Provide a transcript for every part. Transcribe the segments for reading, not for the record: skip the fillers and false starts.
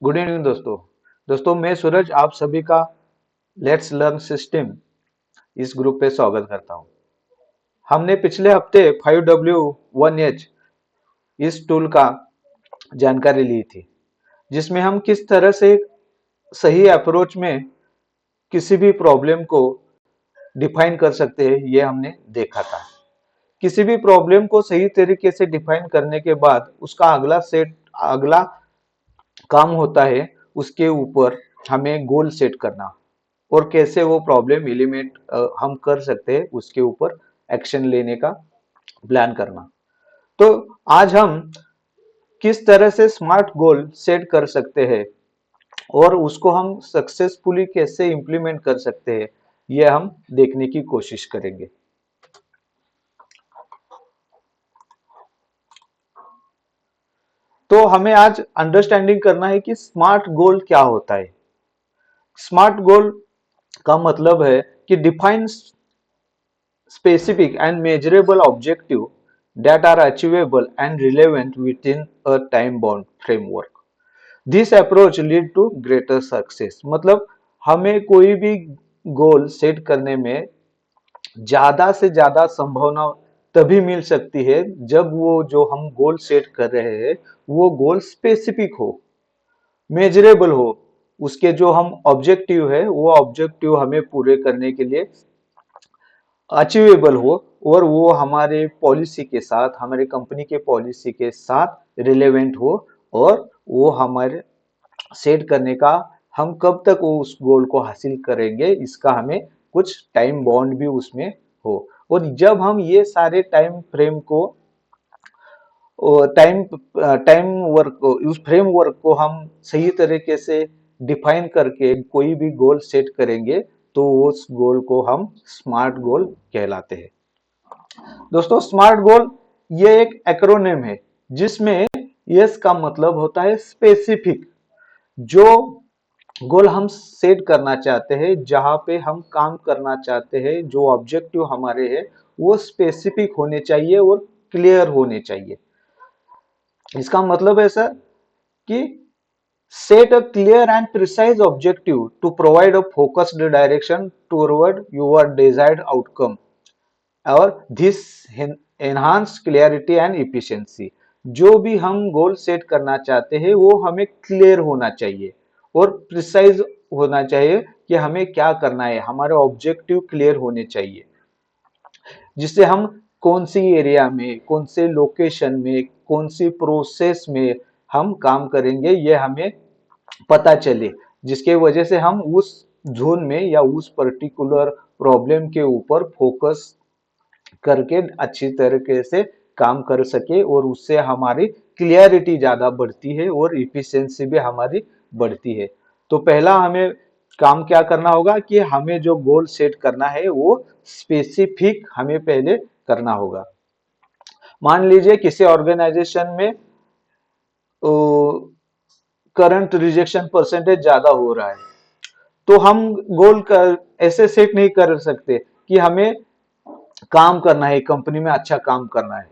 Good evening दोस्तों मैं सूरज आप सभी का लेट्स लर्न सिस्टम इस ग्रुप पे स्वागत करता हूं। हमने पिछले हफ्ते 5W1H इस टूल का जानकारी ली थी, जिसमें हम किस तरह से सही अप्रोच में किसी भी प्रॉब्लम को डिफाइन कर सकते हैं, ये हमने देखा था। किसी भी प्रॉब्लम को सही तरीके से डिफाइन करने के बाद उसका अगला काम होता है उसके ऊपर हमें गोल सेट करना और कैसे वो प्रॉब्लम एलिमेंट हम कर सकते हैं उसके ऊपर एक्शन लेने का प्लान करना। तो आज हम किस तरह से स्मार्ट गोल सेट कर सकते हैं और उसको हम सक्सेसफुली कैसे इंप्लीमेंट कर सकते हैं, ये हम देखने की कोशिश करेंगे। तो हमें आज अंडरस्टैंडिंग करना है कि स्मार्ट गोल क्या होता है। स्मार्ट गोल का मतलब है कि define specific and measurable objective that are achievable and relevant within a time bound framework. This approach lead to greater success. मतलब हमें कोई भी गोल सेट करने में ज्यादा से ज्यादा संभावना तभी मिल सकती है जब वो जो हम गोल सेट कर रहे हैं वो गोल स्पेसिफिक हो, मेजरेबल हो, उसके जो हम ऑब्जेक्टिव है वो ऑब्जेक्टिव हमें पूरे करने के लिए अचीवेबल हो और वो हमारे पॉलिसी के साथ, हमारे कंपनी के पॉलिसी के साथ रिलेवेंट हो और वो हमारे सेट करने का हम कब तक वो उस गोल को हासिल करेंगे इसका हमें कुछ टाइम बॉन्ड भी उसमें हो। और जब हम ये सारे टाइम फ्रेम को टाइम टाइम वर्क को उस फ्रेमवर्क को हम सही तरीके से डिफाइन करके कोई भी गोल सेट करेंगे तो उस गोल को हम स्मार्ट गोल कहलाते हैं। दोस्तों स्मार्ट गोल ये एक एक्रोनिम है जिसमें यस का मतलब होता है स्पेसिफिक। जो गोल हम सेट करना चाहते हैं, जहां पे हम काम करना चाहते हैं, जो ऑब्जेक्टिव हमारे हैं वो स्पेसिफिक होने चाहिए और क्लियर होने चाहिए। इसका मतलब है सर कि set a clear and precise objective to provide a focused direction toward your desired outcome और this enhance clarity and efficiency। जो भी हम गोल सेट करना चाहते हैं वो हमें क्लियर होना चाहिए और प्रिसाइज होना चाहिए कि हमें क्या करना है, हमारे ऑब्जेक्टिव क्लियर होने चाहिए, जिससे हम कौन सी एरिया में, कौन से लोकेशन में, कौन सी प्रोसेस में हम काम करेंगे ये हमें पता चले, जिसके वजह से हम उस जोन में या उस पर्टिकुलर प्रॉब्लम के ऊपर फोकस करके अच्छी तरीके से काम कर सके और उससे हमारी क्लियरिटी ज्यादा बढ़ती है और इफिशियंसी भी हमारी बढ़ती है। तो पहला हमें काम क्या करना होगा कि हमें जो गोल सेट करना है वो स्पेसिफिक हमें पहले करना होगा। मान लीजिए किसी ऑर्गेनाइजेशन में करंट रिजेक्शन परसेंटेज ज्यादा हो रहा है, तो हम गोल कर ऐसे सेट नहीं कर सकते कि हमें काम करना है, कंपनी में अच्छा काम करना है,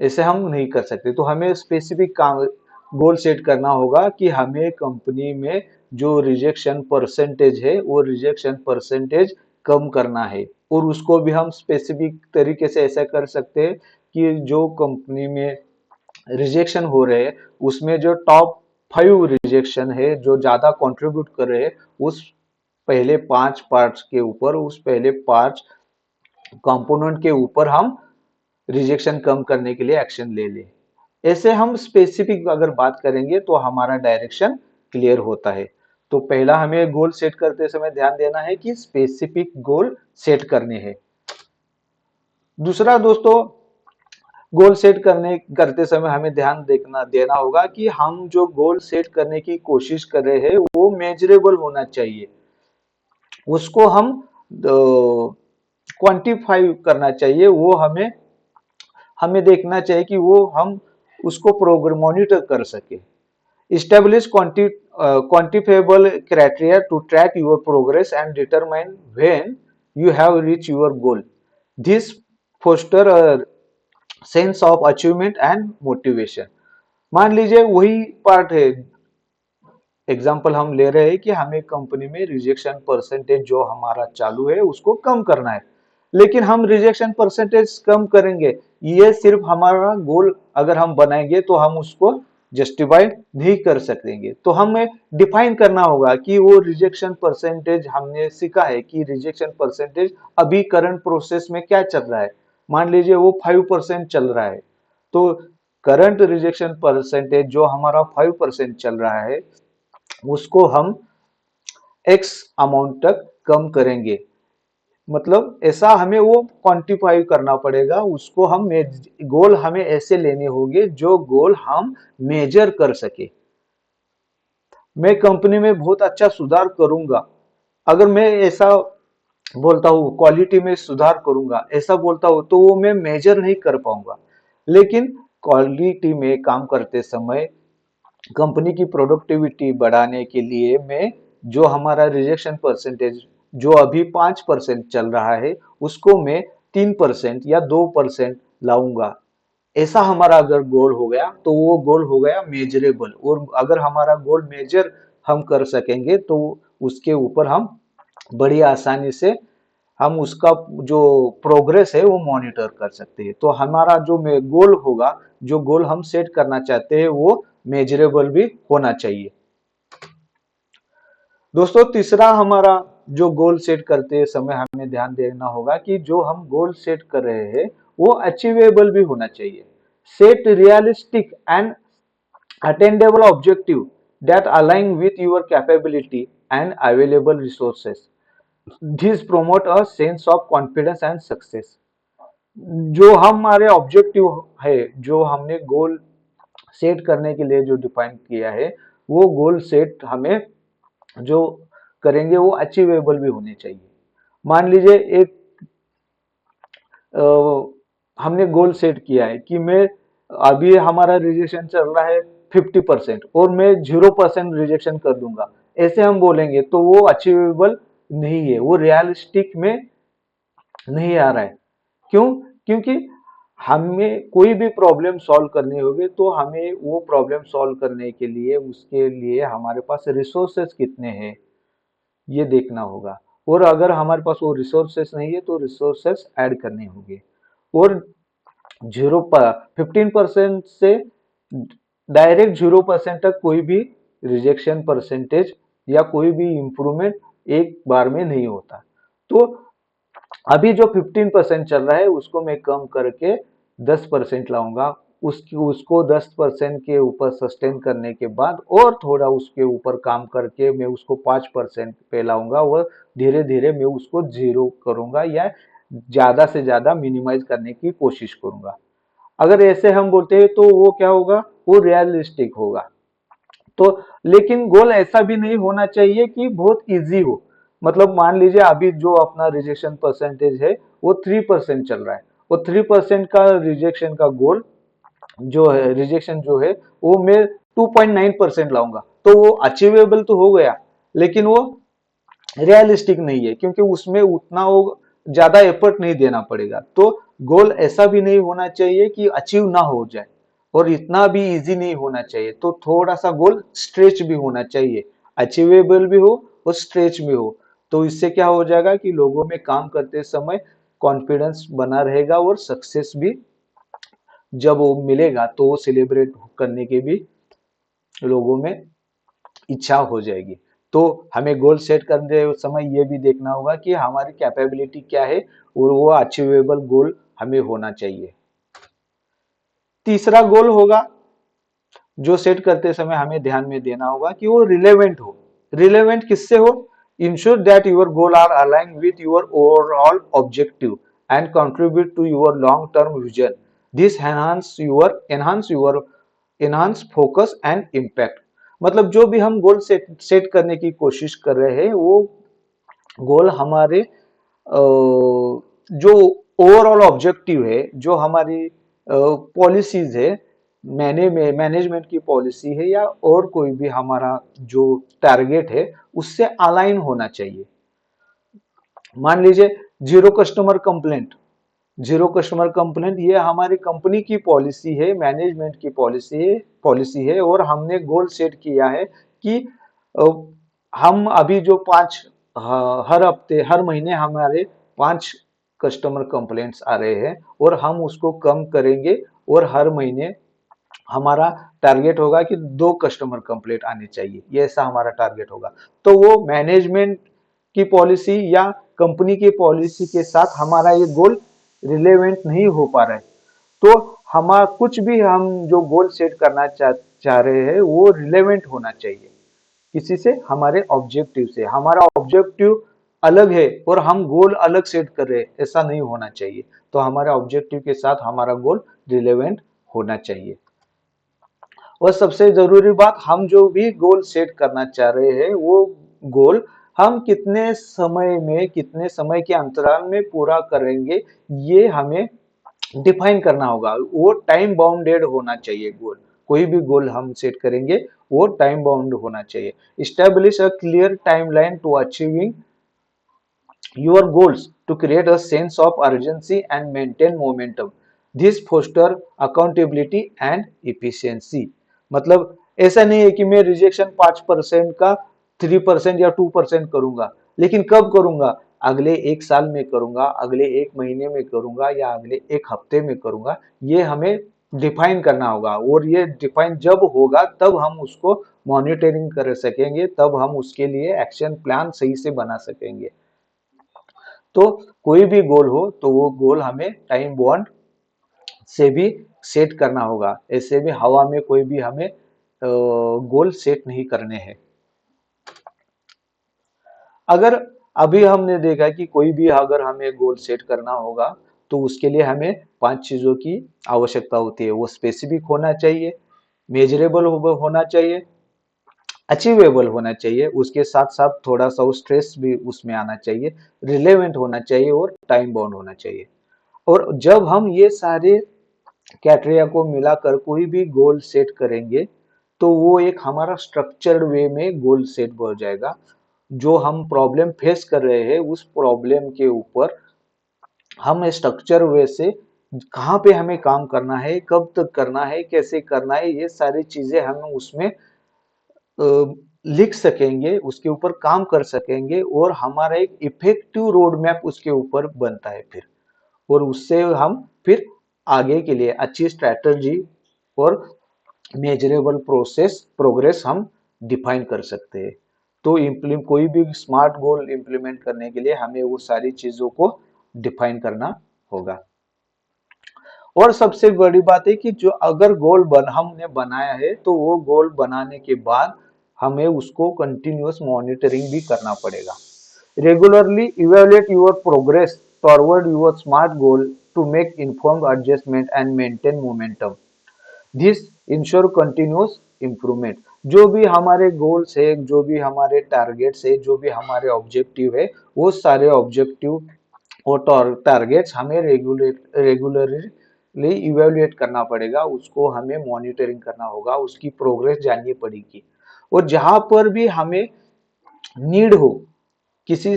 ऐसे हम नहीं कर सकते। तो हमें स्पेसिफिक काम गोल सेट करना होगा कि हमें कंपनी में जो रिजेक्शन परसेंटेज है वो रिजेक्शन परसेंटेज कम करना है और उसको भी हम स्पेसिफिक तरीके से ऐसा कर सकते हैं कि जो कंपनी में रिजेक्शन हो रहे हैं उसमें जो टॉप 5 रिजेक्शन है जो ज्यादा कंट्रीब्यूट कर रहे हैं उस पहले 5 पार्ट्स के ऊपर, उस पहले 5 कंपोनेंट के ऊपर हम रिजेक्शन कम करने के लिए एक्शन ले लें। ऐसे हम स्पेसिफिक अगर बात करेंगे तो हमारा डायरेक्शन क्लियर होता है। तो पहला हमें गोल सेट करते समय ध्यान देना है कि स्पेसिफिक गोल सेट करने हैं। दूसरा दोस्तों, गोल सेट करते समय हमें ध्यान देना होगा कि हम जो गोल सेट करने की कोशिश कर रहे हैं वो मेजरेबल होना चाहिए, उसको हम क्वांटिफाई करना चाहिए, वो हमें हमें देखना चाहिए कि वो हम उसको प्रोग्राम मॉनिटर कर सके। Establish quantifiable criteria to track your progress and determine when you have reached your goal. This foster a sense of achievement and motivation. मान लीजिए वही पार्ट है, एग्जाम्पल हम ले रहे हैं कि हमें कंपनी में रिजेक्शन परसेंटेज जो हमारा चालू है उसको कम करना है, लेकिन हम रिजेक्शन परसेंटेज कम करेंगे, ये सिर्फ हमारा गोल अगर हम बनाएंगे तो हम उसको जस्टिफाई नहीं कर सकेंगे। तो हमें डिफाइन करना होगा कि वो रिजेक्शन परसेंटेज, हमने सीखा है कि रिजेक्शन परसेंटेज अभी करंट प्रोसेस में क्या चल रहा है। मान लीजिए वो 5% चल रहा है, तो करंट रिजेक्शन परसेंटेज जो हमारा 5% चल रहा है उसको हम एक्स अमाउंट तक कम करेंगे। मतलब ऐसा हमें वो क्वांटिफाई करना पड़ेगा, उसको हम गोल हमें ऐसे लेने होंगे जो गोल हम मेजर कर सके। मैं कंपनी में बहुत अच्छा सुधार करूंगा, अगर मैं ऐसा बोलता हूँ क्वालिटी में सुधार करूंगा ऐसा बोलता हूँ, तो वो मैं मेजर नहीं कर पाऊंगा। लेकिन क्वालिटी में काम करते समय कंपनी की प्रोडक्टिविटी बढ़ाने के लिए मैं जो हमारा रिजेक्शन परसेंटेज जो अभी 5% चल रहा है उसको मैं 3% या 2% लाऊंगा। ऐसा हमारा अगर गोल हो गया तो वो गोल हो गया मेजरेबल, और अगर हमारा गोल मेजर हम कर सकेंगे तो उसके ऊपर हम बड़ी आसानी से हम उसका जो प्रोग्रेस है वो मॉनिटर कर सकते हैं। तो हमारा जो गोल होगा, जो गोल हम सेट करना चाहते हैं वो मेजरेबल भी होना चाहिए। दोस्तों तीसरा हमारा जो गोल सेट करते समय हमें ध्यान देना होगा कि जो हम गोल सेट कर रहे हैं वो अचीवेबल भी होना चाहिए। Set realistic and attainable objective that align with your capability and available resources. These promote a sense of confidence and success. जो हमारे ऑब्जेक्टिव है, जो हमने गोल सेट करने के लिए जो डिफाइन किया है, वो गोल सेट हमें जो करेंगे वो अचीवेबल भी होने चाहिए। मान लीजिए एक अ, हमने गोल सेट किया है कि मैं अभी हमारा रिजेक्शन चल रहा है 50% और मैं 0% रिजेक्शन कर दूंगा, ऐसे हम बोलेंगे तो वो अचीवेबल नहीं है, वो रियलिस्टिक में नहीं आ रहा है। क्यों? क्योंकि हमें कोई भी प्रॉब्लम सॉल्व करनी होगी तो हमें वो प्रॉब्लम सॉल्व करने के लिए उसके लिए हमारे पास रिसोर्सेस कितने हैं ये देखना होगा, और अगर हमारे पास वो रिसोर्सेस नहीं है तो रिसोर्सेस ऐड करने होंगे। और 15% से डायरेक्ट 0% तक कोई भी रिजेक्शन परसेंटेज या कोई भी इंप्रूवमेंट एक बार में नहीं होता। तो अभी जो 15% चल रहा है उसको मैं कम करके 10% लाऊंगा, उसको 10% के ऊपर सस्टेन करने के बाद और थोड़ा उसके ऊपर काम करके मैं उसको 5% पे लाऊंगा, और धीरे धीरे मैं उसको जीरो करूंगा या ज्यादा से ज्यादा मिनिमाइज करने की कोशिश करूंगा। अगर ऐसे हम बोलते हैं तो वो क्या होगा, वो रियलिस्टिक होगा। तो लेकिन गोल ऐसा भी नहीं होना चाहिए कि बहुत इजी हो। मतलब मान लीजिए अभी जो अपना रिजेक्शन परसेंटेज है वो 3% चल रहा है, वो 3% का रिजेक्शन का गोल जो है, रिजेक्शन जो है वो मैं 2.9% लाऊंगा, तो वो अचीवेबल तो हो गया, लेकिन वो रियलिस्टिक नहीं है क्योंकि उसमें उतना वो ज्यादा एफर्ट नहीं देना पड़ेगा। तो गोल ऐसा भी नहीं होना चाहिए कि अचीव ना हो जाए, और इतना भी इजी नहीं होना चाहिए, तो थोड़ा सा गोल स्ट्रेच भी होना चाहिए, अचीवेबल भी हो और स्ट्रेच भी हो। तो इससे क्या हो जाएगा कि लोगों में काम करते समय कॉन्फिडेंस बना रहेगा, और सक्सेस भी जब वो मिलेगा तो वो सेलिब्रेट करने की भी लोगों में इच्छा हो जाएगी। तो हमें गोल सेट करते समय ये भी देखना होगा कि हमारी कैपेबिलिटी क्या है, और वो अचीवेबल गोल हमें होना चाहिए। तीसरा गोल होगा जो सेट करते समय हमें ध्यान में देना होगा कि वो रिलेवेंट हो। रिलेवेंट किससे हो? Ensure that your goal are align with your overall objective and contribute to your long term vision. This enhance focus and impact. मतलब जो भी हम गोल सेट करने की कोशिश कर रहे हैं वो गोल हमारे जो ओवरऑल ऑब्जेक्टिव है, जो हमारी पॉलिसीज है, मैनेजमेंट की पॉलिसी है, या और कोई भी हमारा जो टारगेट है उससे अलाइन होना चाहिए। मान लीजिए zero customer complaint, zero customer complaint ये हमारी कंपनी की पॉलिसी है, मैनेजमेंट की पॉलिसी है, और हमने गोल सेट किया है कि अ, हम अभी जो पांच, हर हफ्ते हर महीने हमारे पांच कस्टमर कंप्लेंट्स आ रहे हैं और हम उसको कम करेंगे और हर महीने हमारा टारगेट होगा कि 2 कस्टमर कंप्लेंट आने चाहिए, ये ऐसा हमारा टारगेट होगा। तो वो मैनेजमेंट की पॉलिसी या कंपनी की पॉलिसी के साथ हमारा ये गोल रिलेवेंट नहीं हो पा रहा है। तो हमारा कुछ भी हम जो गोल सेट करना चाह रहे हैं वो रिलेवेंट होना चाहिए किसी से, हमारे ऑब्जेक्टिव से। हमारा ऑब्जेक्टिव अलग है और हम गोल अलग सेट कर रहे हैं, ऐसा नहीं होना चाहिए। तो हमारे ऑब्जेक्टिव के साथ हमारा गोल रिलेवेंट होना चाहिए। और सबसे जरूरी बात, हम जो भी गोल सेट करना चाह रहे हैं वो गोल हम कितने समय में, कितने समय के अंतराल में पूरा करेंगे, ये हमें डिफाइन करना होगा। वो टाइम बाउंडेड होना चाहिए गोल। कोई भी गोल हम सेट करेंगे वो टाइम बाउंड होना चाहिए। Establish a clear timeline to achieving your goals to create a sense of urgency and maintain momentum. This foster accountability and efficiency. मतलब ऐसा नहीं है कि मैं रिजेक्शन 5% का 3% या 2% करूंगा, लेकिन कब करूंगा? अगले एक साल में करूंगा, अगले एक महीने में करूंगा या अगले एक हफ्ते में करूंगा। ये हमें डिफाइन करना होगा और ये डिफाइन जब होगा तब हम उसको मॉनिटरिंग कर सकेंगे, तब हम उसके लिए एक्शन प्लान सही से बना सकेंगे। तो कोई भी गोल हो तो वो गोल हमें टाइम बॉन्ड से भी सेट करना होगा। ऐसे भी हवा में कोई भी हमें गोल सेट नहीं करने हैं। अगर अभी हमने देखा कि कोई भी अगर हमें गोल सेट करना होगा तो उसके लिए हमें 5 चीजों की आवश्यकता होती है। वो स्पेसिफिक होना चाहिए, मेजरेबल होना चाहिए, अचीवेबल होना चाहिए, उसके साथ साथ थोड़ा सा स्ट्रेस भी उसमें आना चाहिए, रिलेवेंट होना चाहिए और टाइम बाउंड होना चाहिए। और जब हम ये सारे क्राइटेरिया को मिलाकर कोई भी गोल सेट करेंगे तो वो एक हमारा स्ट्रक्चर्ड वे में गोल सेट हो जाएगा। जो हम प्रॉब्लम फेस कर रहे हैं उस प्रॉब्लम के ऊपर हम स्ट्रक्चर वे से कहाँ पे हमें काम करना है, कब तक करना है, कैसे करना है, ये सारी चीजें हम उसमें लिख सकेंगे, उसके ऊपर काम कर सकेंगे और हमारा एक इफेक्टिव रोड मैप उसके ऊपर बनता है फिर। और उससे हम फिर आगे के लिए अच्छी स्ट्रैटेजी और मेजरेबल प्रोग्रेस हम डिफाइन कर सकते हैं। तो कोई भी स्मार्ट गोल इंप्लीमेंट करने के लिए हमें वो सारी चीजों को डिफाइन करना होगा। और सबसे बड़ी बात है कि जो अगर हमने बनाया है तो वो गोल बनाने के बाद हमें उसको कंटिन्यूअस मॉनिटरिंग भी करना पड़ेगा। Regularly evaluate your progress toward your SMART goal to make informed adjustment and maintain momentum. This ensure continuous improvement. जो भी हमारे गोल्स है, जो भी हमारे टारगेट्स है, जो भी हमारे ऑब्जेक्टिव है, वो सारे ऑब्जेक्टिव और टारगेट्स हमें रेगुलरली इवेल्युएट करना पड़ेगा, उसको हमें मॉनिटरिंग करना होगा, उसकी प्रोग्रेस जाननी पड़ेगी। और जहां पर भी हमें नीड हो किसी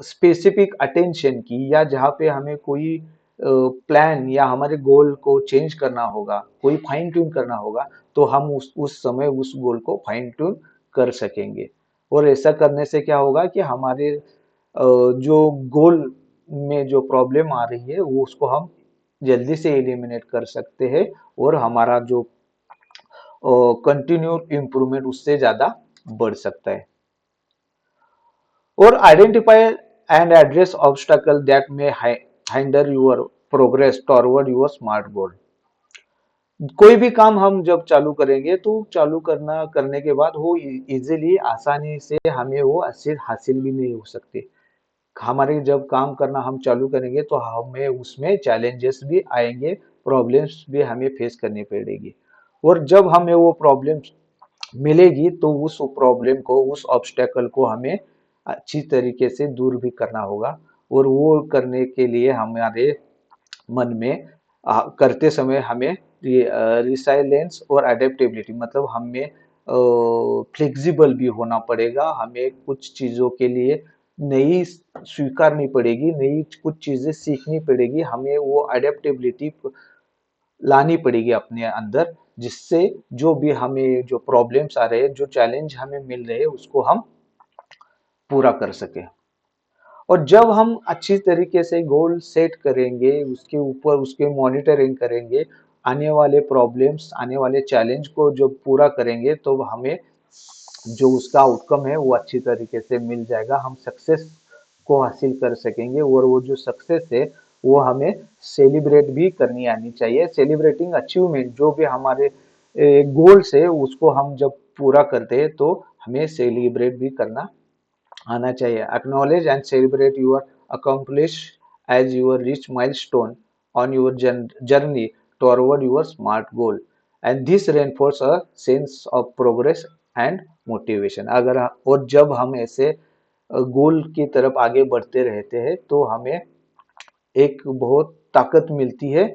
स्पेसिफिक अटेंशन की, या जहाँ पे हमें कोई प्लान या हमारे गोल को चेंज करना होगा, कोई फाइन ट्यून करना होगा, तो हम उस समय उस गोल को फाइन ट्यून कर सकेंगे। और ऐसा करने से क्या होगा कि हमारे जो गोल में जो प्रॉब्लम आ रही है वो उसको हम जल्दी से एलिमिनेट कर सकते हैं और हमारा जो कंटिन्यू इम्प्रूवमेंट उससे ज्यादा बढ़ सकता है। और identify and address obstacle that may hinder your progress towards your smart goal. कोई भी काम हम जब चालू करेंगे तो करने के बाद वो इजीली आसानी से हमें वो हासिल भी नहीं हो सकती। हमारे जब काम करना हम चालू करेंगे तो हमें उसमें चैलेंजेस भी आएंगे, प्रॉब्लम्स भी हमें फेस करनी पड़ेगी। और जब हमें वो प्रॉब्लम्स मिलेगी तो उस प्रॉब्लम को, उस ऑब्स्टेकल को हमें अच्छी तरीके से दूर भी करना होगा। और वो करने के लिए हमारे मन में करते समय हमें रिसाइलेंस और अडेप्टेबिलिटी, मतलब हमें फ्लेक्सिबल भी होना पड़ेगा। हमें कुछ चीजों के लिए नई स्वीकारनी पड़ेगी, नई कुछ चीजें सीखनी पड़ेगी, हमें वो अडेप्टेबिलिटी लानी पड़ेगी अपने अंदर। जिससे जो भी हमें जो प्रॉब्लम्स आ रहे हैं, जो चैलेंज हमें मिल रहे हैं, उसको हम पूरा कर सके। और जब हम अच्छी तरीके से गोल सेट करेंगे, उसके ऊपर उसके मॉनिटरिंग करेंगे, आने वाले प्रॉब्लम्स, आने वाले चैलेंज को जब पूरा करेंगे, तो हमें जो उसका आउटकम है वो अच्छी तरीके से मिल जाएगा, हम सक्सेस को हासिल कर सकेंगे। और वो जो सक्सेस है वो हमें सेलिब्रेट भी करनी आनी चाहिए। सेलिब्रेटिंग अचीवमेंट, जो भी हमारे गोल्स है उसको हम जब पूरा करते हैं तो हमें सेलिब्रेट भी करना आना चाहिए। Acknowledge and celebrate your accomplish as your reach milestone on your journey toward your smart goal, and this reinforce a sense of progress and motivation। अगर और जब हम ऐसे गोल की तरफ आगे बढ़ते रहते हैं तो हमें एक बहुत ताकत मिलती है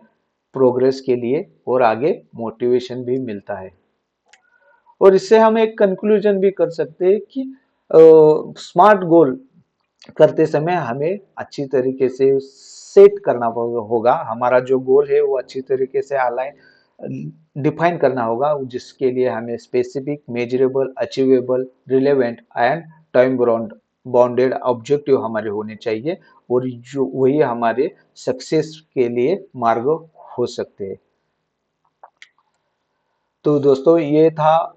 प्रोग्रेस के लिए, और आगे मोटिवेशन भी मिलता है। और इससे हम एक कंक्लूजन भी कर सकते हैं कि स्मार्ट गोल करते समय हमें अच्छी तरीके से सेट करना होगा। हमारा जो गोल है वो अच्छी तरीके से अलाइन डिफाइन करना होगा, जिसके लिए हमें specific, measurable, achievable, relevant and time bounded objective हमारे होने चाहिए, और जो वही हमारे सक्सेस के लिए मार्ग हो सकते हैं। तो दोस्तों, ये था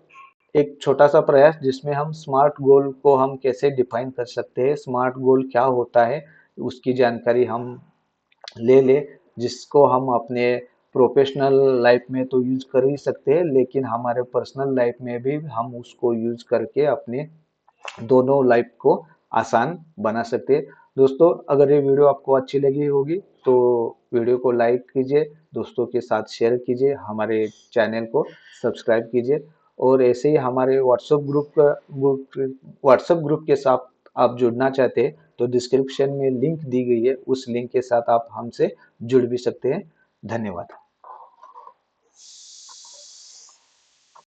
एक छोटा सा प्रयास जिसमें हम स्मार्ट गोल को हम कैसे डिफाइन कर सकते हैं, स्मार्ट गोल क्या होता है उसकी जानकारी हम ले ले, जिसको हम अपने प्रोफेशनल लाइफ में तो यूज कर ही सकते हैं, लेकिन हमारे पर्सनल लाइफ में भी हम उसको यूज करके अपने दोनों लाइफ को आसान बना सकते हैं। दोस्तों, अगर ये वीडियो आपको अच्छी लगी होगी तो वीडियो को लाइक कीजिए, दोस्तों के साथ शेयर कीजिए, हमारे चैनल को सब्सक्राइब कीजिए, और ऐसे ही हमारे व्हाट्सएप ग्रुप के साथ आप जुड़ना चाहते हैं तो डिस्क्रिप्शन में लिंक दी गई है, उस लिंक के साथ आप हमसे जुड़ भी सकते हैं। धन्यवाद।